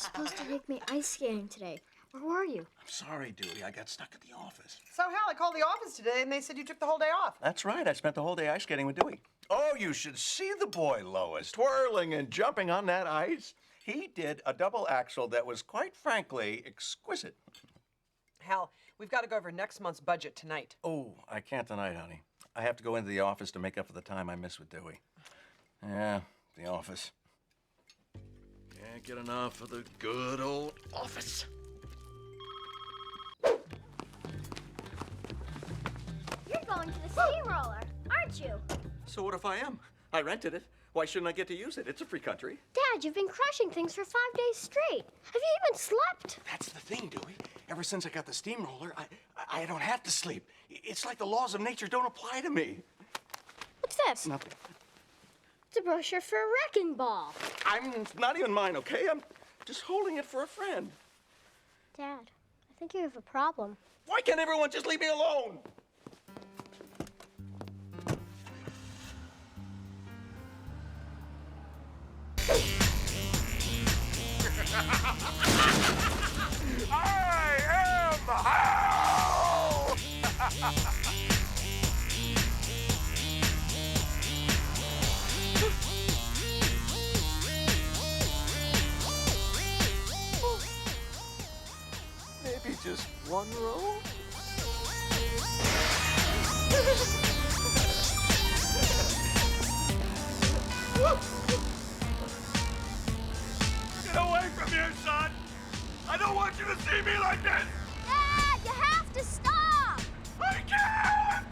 supposed to take me ice skating today. Where were you? I'm sorry, Dewey. I got stuck at the office. So, Hal, I called the office today, and they said you took the whole day off. That's right. I spent the whole day ice skating with Dewey. Oh, you should see the boy, Lois, twirling and jumping on that ice. He did a double axel that was, quite frankly, exquisite. Hal, we've got to go over next month's budget tonight. Oh, I can't tonight, honey. I have to go into the office to make up for the time I missed with Dewey. Yeah, the office. Can't get enough of the good old office. You're going to the steamroller, aren't you? So what if I am? I rented it. Why shouldn't I get to use it? It's a free country. Dad, you've been crushing things for 5 days straight. Have you even slept? That's the thing, Dewey. Ever since I got the steamroller, I don't have to sleep. It's like the laws of nature don't apply to me. What's this? Nothing. It's a brochure for a wrecking ball. It's not even mine, okay? I'm just holding it for a friend. Dad, I think you have a problem. Why can't everyone just leave me alone? I am Hal! Maybe just one row? Get away from here, son! I don't want you to see me like this! Dad, you have to stop! I can't!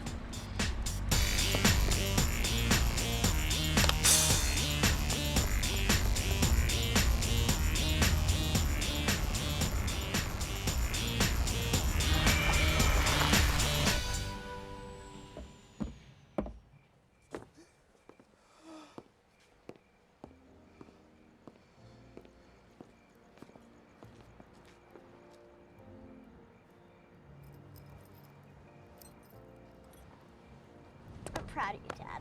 I'm proud of you, Dad.